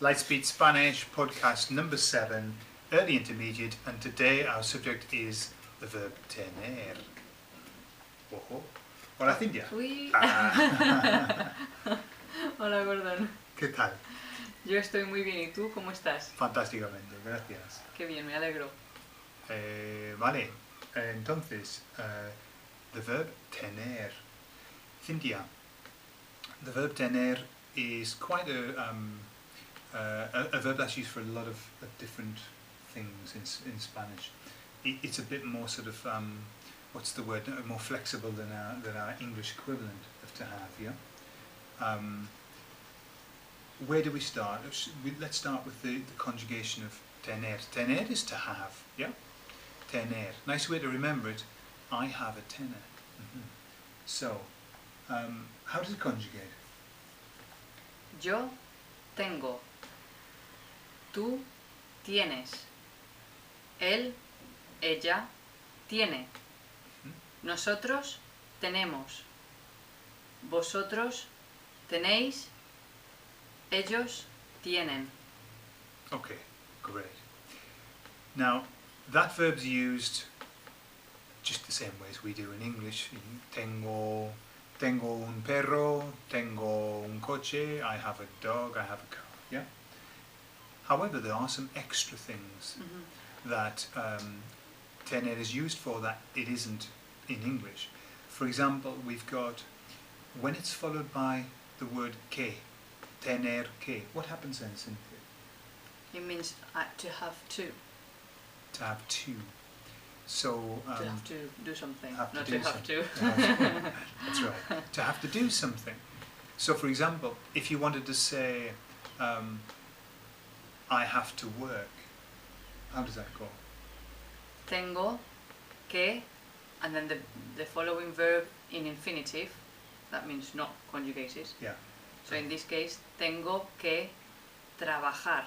Lightspeed Spanish podcast number 7, early intermediate, and today our subject is the verb tener. Ojo. Hola Cintia. Uy. Ah. Hola Gordon. ¿Qué tal? Yo estoy muy bien, ¿y tú cómo estás? Fantásticamente, gracias. Qué bien, me alegro. Vale, entonces, the verb tener. Cintia, the verb tener is quite a verb that's used for a lot of different things in Spanish. It's a bit more sort of, what's the word, more flexible than our English equivalent of to have, yeah? Where do we start? Let's start with the conjugation of tener. Tener is to have, yeah? Tener. Nice way to remember it. I have a tener. Mm-hmm. So, how does it conjugate? Yo tengo. Tú tienes. Él, ella, tiene. Nosotros tenemos. Vosotros tenéis. Ellos tienen. Okay, great. Now, that verb's used just the same way as we do in English. Tengo un perro, tengo un coche, I have a dog, I have a car, yeah? However, there are some extra things that tener is used for that it isn't in English. For example, we've got, when it's followed by the word que, tener que, what happens then, Cynthia? It means to have two. To have two. So To have to do something, have to not do to have to. That's right. To have to do something. So, for example, if you wanted to say, I have to work, how does that go? Tengo que, and then the following verb in infinitive, that means not conjugated. Yeah. So in this case, tengo que trabajar.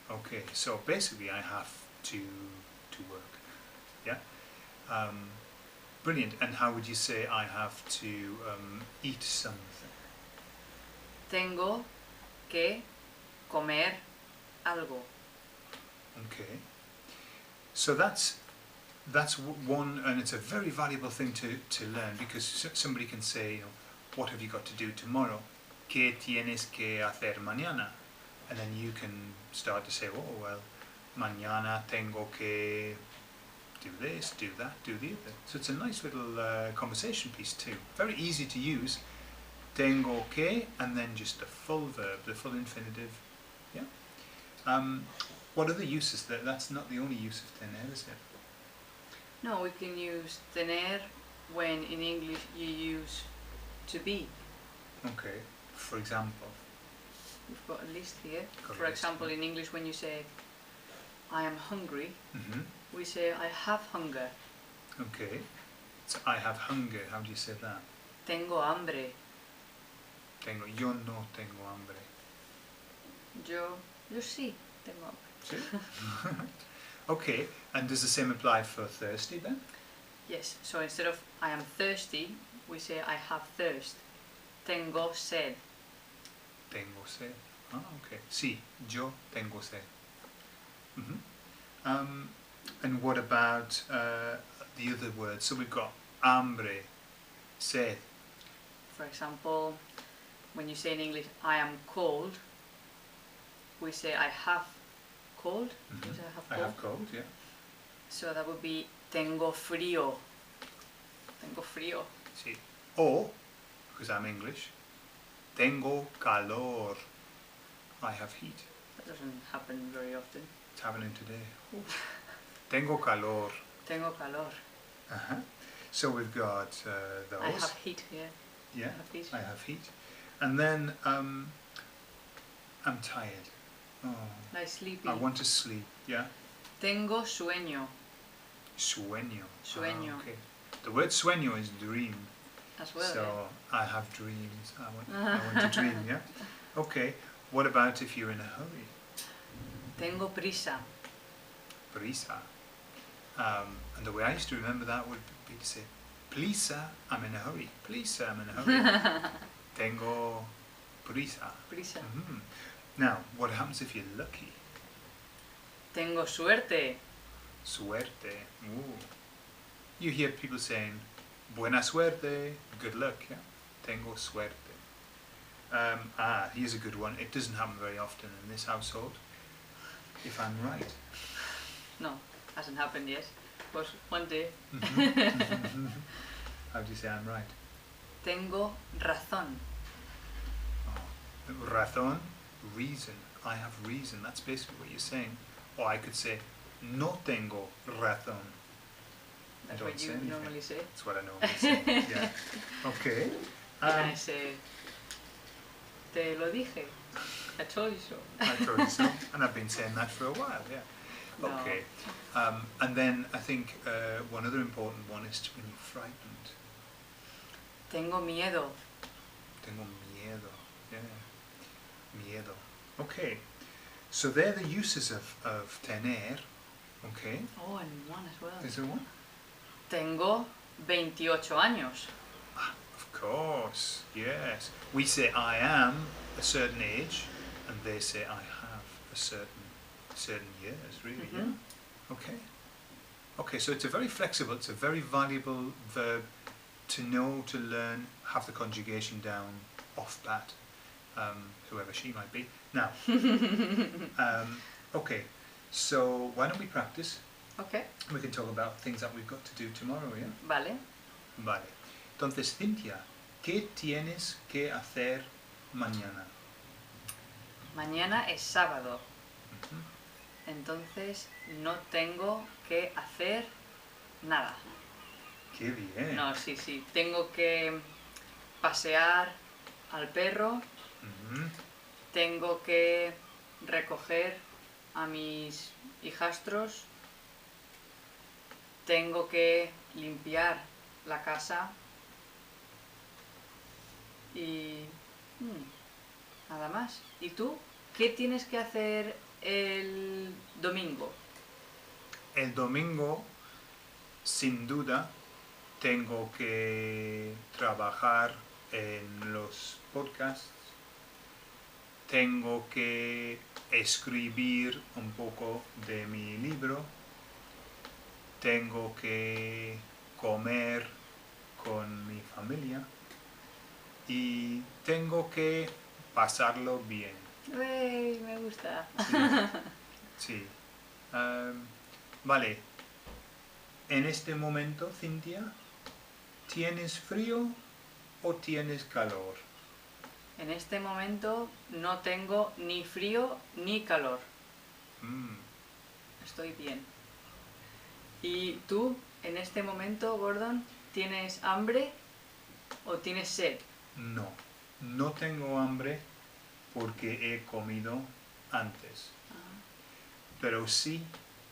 Okay, so basically I have to work. Yeah? Brilliant. And how would you say I have to eat something? Tengo que comer algo. Okay. So that's one, and it's a very valuable thing to learn, because somebody can say, you know, what have you got to do tomorrow? ¿Qué tienes que hacer mañana? And then you can start to say, oh, well, mañana tengo que do this, do that, do the other. So it's a nice little conversation piece too. Very easy to use. Tengo que, and then just the full verb, the full infinitive. Yeah. What other uses? That's not the only use of tener, is it? No, we can use tener when in English you use to be. Okay. For example. We've got a list here. Got For a list, example, yeah. in English when you say I am hungry, Mm-hmm. we say I have hunger. Okay. So I have hunger. How do you say that? Tengo hambre. Yo no tengo hambre. Yo sí tengo hambre. See? Okay. And does the same apply for thirsty then? Yes, so instead of I am thirsty, we say I have thirst. Tengo sed. Tengo sed. Ah, okay. Sí, yo tengo sed. Mm-hmm. And what about the other words? So we've got hambre, sed. For example, when you say in English I am cold, we say I have cold. Mm-hmm. You say I have cold, yeah. So that would be tengo frío. Tengo frío. Sí. Or, because I'm English, tengo calor. I have heat. That doesn't happen very often. It's happening today. Tengo calor. Tengo calor. Uh-huh. So we've got those. I have heat here. Yeah, I have heat. I have heat. And then I'm tired. Oh, Like sleepy. I want to sleep. Yeah. Tengo sueño. Sueño. Sueño. Ah, okay. The word sueño is dream. As well. So I have dreams. I want to dream. Yeah. Okay. What about if you're in a hurry? Tengo prisa. Prisa. And the way I used to remember that would be to say, Prisa, I'm in a hurry. Prisa, I'm in a hurry. Tengo prisa. Prisa. Mm-hmm. Now, what happens if you're lucky? Tengo suerte. Suerte. Ooh. You hear people saying, buena suerte, good luck, yeah? Tengo suerte. Here's a good one. It doesn't happen very often in this household, if I'm right. No, hasn't happened yet. But one day. How do you say I'm right? Tengo razón. Oh. Razón, reason. I have reason. That's basically what you're saying. Or I could say, no tengo razón. That's Don't what say you anything. normally say. That's what I normally say. Yeah. Okay. And I say, te lo dije. I told you so. I told you so. And I've been saying that for a while, yeah. No. Okay. And then I think one other important one is when you're frightened. Tengo miedo. Tengo miedo. Yeah. Miedo. Okay. So they're the uses of tener. Okay. Oh, and one as well. Is there one? Tengo 28 años. Of course. Yes. We say I am a certain age, and they say I have a certain years. Really. Mhm. Yeah. Okay. Okay. So it's a very flexible. It's a very valuable verb to know, to learn, have the conjugation down off bat. Whoever she might be. Now. Okay. So why don't we practice? Okay. We can talk about things that we've got to do tomorrow, yeah? Vale. Vale. Entonces, Cintia, ¿qué tienes que hacer mañana? Mañana es sábado. Ujú. Entonces no tengo que hacer nada. Qué bien. No, sí. Tengo que pasear al perro. Ujú. Tengo que recoger a mis hijastros. Tengo que limpiar la casa. Y nada más. ¿Y tú? ¿Qué tienes que hacer el domingo? El domingo, sin duda, tengo que trabajar en los podcasts. Tengo que escribir un poco de mi libro. Tengo que comer con mi familia. Y tengo que pasarlo bien. ¡Ey! Me gusta. Sí. Vale. En este momento, Cintia, ¿tienes frío o tienes calor? En este momento no tengo ni frío ni calor. Mm, Estoy bien. ¿Y tú, en este momento, Gordon, tienes hambre o tienes sed? no, no tengo hambre porque he comido antes. Pero sí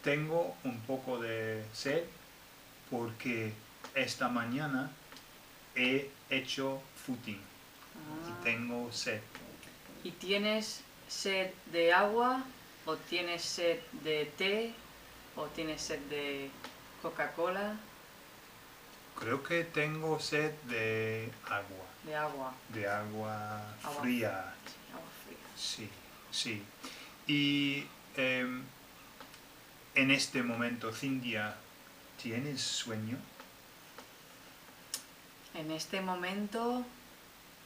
tengo un poco de sed porque esta mañana he hecho footing y tengo sed. ¿Y tienes sed de agua o tienes sed de té o tienes sed de Coca-Cola? Creo que tengo sed de agua. De agua. De agua Agua. fría. Agua fría. Sí, sí. Y en este momento, Cintia, ¿tienes sueño? En este momento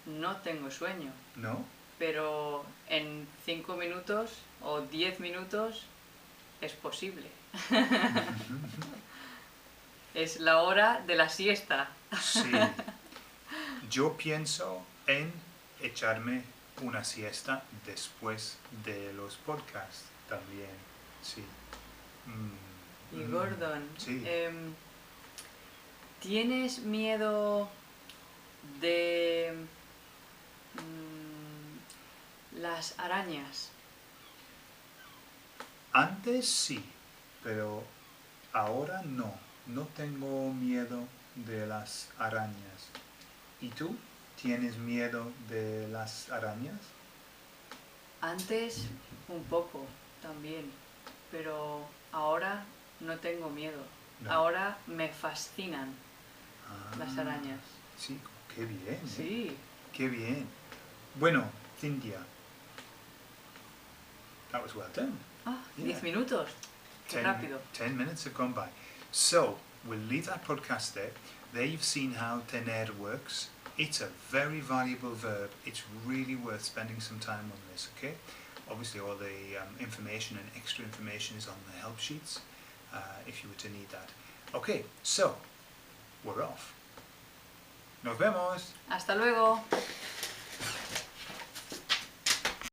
no tengo sueño, ¿No? pero en 5 minutos o 10 minutos es posible. Es la hora de la siesta. Sí. Yo pienso en echarme una siesta después de los podcasts también. Sí. Y Gordon, Sí. ¿tienes miedo de las arañas? Antes sí, pero ahora no. No tengo miedo de las arañas. ¿Y tú? ¿Tienes miedo de las arañas? Antes un poco también, pero ahora no tengo miedo. No. Ahora me fascinan las arañas. Sí, qué bien. Sí. Qué bien. Bueno, Cintia, That was well done. Ah, Yeah. 10 minutos. Qué rápido. 10 minutes have gone by. So, we'll leave that podcast there. There you've seen how tener works. It's a very valuable verb. It's really worth spending some time on this, okay? Obviously all the information and extra information is on the help sheets, if you were to need that. Okay, so, we're off. Nos vemos! Hasta luego.